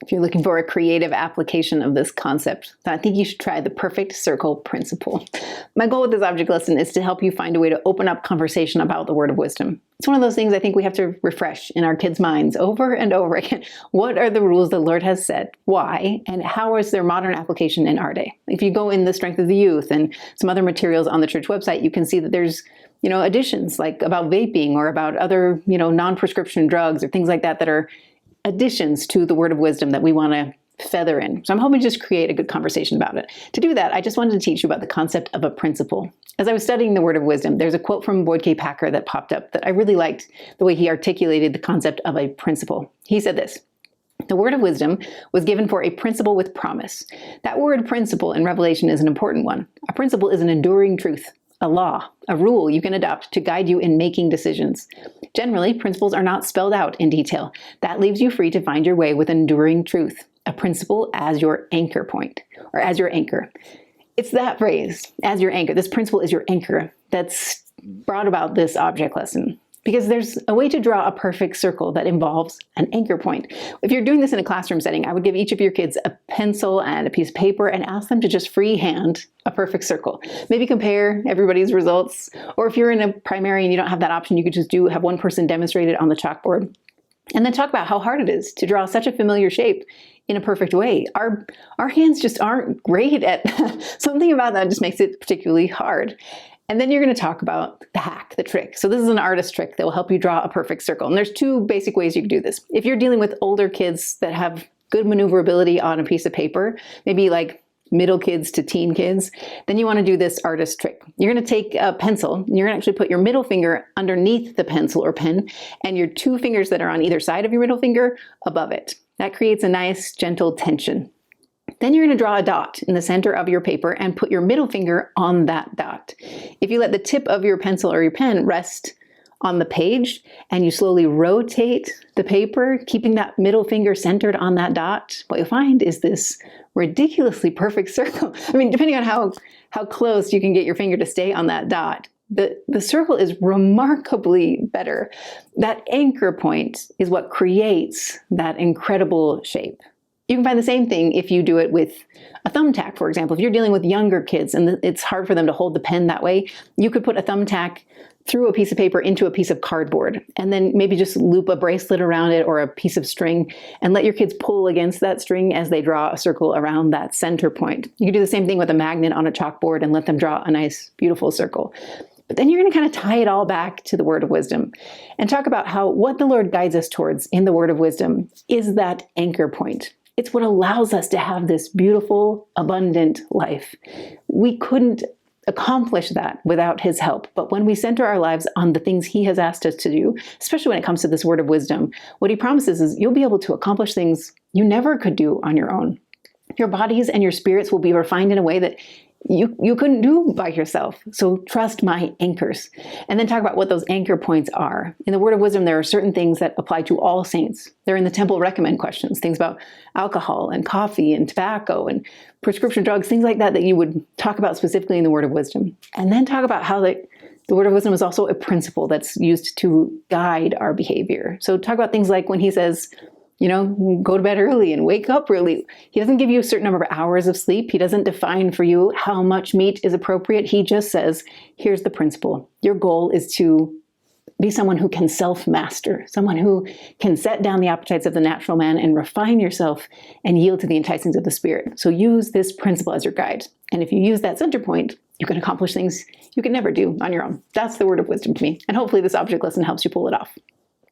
If you're looking for a creative application of this concept, then I think you should try the perfect circle principle. My goal with this object lesson is to help you find a way to open up conversation about the word of wisdom. It's one of those things I think we have to refresh in our kids' minds over and over again. What are the rules the Lord has set? Why? And how is their modern application in our day? If you go in the Strength of the Youth and some other materials on the church website, you can see that there's additions like about vaping or about other, non-prescription drugs or things like that that are additions to the word of wisdom that we want to feather in. So I'm hoping to just create a good conversation about it. To do that, I just wanted to teach you about the concept of a principle. As I was studying the word of wisdom, there's a quote from Boyd K. Packer that popped up that I really liked the way he articulated the concept of a principle. He said this: the word of wisdom was given for a principle with promise. That word principle in Revelation is an important one. A principle is an enduring truth, a law, a rule you can adopt to guide you in making decisions. Generally, principles are not spelled out in detail. That leaves you free to find your way with enduring truth, a principle as your anchor point, or as your anchor. It's that phrase, as your anchor. This principle is your anchor that's brought about this object lesson. Because there's a way to draw a perfect circle that involves an anchor point. If you're doing this in a classroom setting, I would give each of your kids a pencil and a piece of paper and ask them to just freehand a perfect circle. Maybe compare everybody's results. Or if you're in a primary and you don't have that option, you could just have one person demonstrate it on the chalkboard. And then talk about how hard it is to draw such a familiar shape in a perfect way. Our hands just aren't great at something about that just makes it particularly hard. And then you're going to talk about the hack, the trick. So this is an artist trick that will help you draw a perfect circle. And there's two basic ways you can do this. If you're dealing with older kids that have good maneuverability on a piece of paper, maybe like middle kids to teen kids, then you want to do this artist trick. You're going to take a pencil, and you're going to actually put your middle finger underneath the pencil or pen, and your two fingers that are on either side of your middle finger above it. That creates a nice, gentle tension. Then you're going to draw a dot in the center of your paper and put your middle finger on that dot. If you let the tip of your pencil or your pen rest on the page and you slowly rotate the paper, keeping that middle finger centered on that dot, what you'll find is this ridiculously perfect circle. I mean, depending on how close you can get your finger to stay on that dot, the circle is remarkably better. That anchor point is what creates that incredible shape. You can find the same thing if you do it with a thumbtack, for example. If you're dealing with younger kids and it's hard for them to hold the pen that way, you could put a thumbtack through a piece of paper into a piece of cardboard and then maybe just loop a bracelet around it or a piece of string and let your kids pull against that string as they draw a circle around that center point. You can do the same thing with a magnet on a chalkboard and let them draw a nice, beautiful circle. But then you're going to kind of tie it all back to the word of wisdom and talk about how what the Lord guides us towards in the word of wisdom is that anchor point. It's what allows us to have this beautiful, abundant life. We couldn't accomplish that without his help. But when we center our lives on the things he has asked us to do, especially when it comes to this word of wisdom, what he promises is you'll be able to accomplish things you never could do on your own. Your bodies and your spirits will be refined in a way that you couldn't do by yourself. So trust my anchors. And then talk about what those anchor points are. In the word of wisdom, there are certain things that apply to all saints. They're in the temple recommend questions, things about alcohol and coffee and tobacco and prescription drugs, things like that you would talk about specifically in the word of wisdom. And then talk about how the word of wisdom is also a principle that's used to guide our behavior. So talk about things like when he says, go to bed early and wake up early. He doesn't give you a certain number of hours of sleep. He doesn't define for you how much meat is appropriate. He just says, here's the principle. Your goal is to be someone who can self-master, someone who can set down the appetites of the natural man and refine yourself and yield to the enticings of the spirit. So use this principle as your guide. And if you use that center point, you can accomplish things you can never do on your own. That's the word of wisdom to me. And hopefully this object lesson helps you pull it off.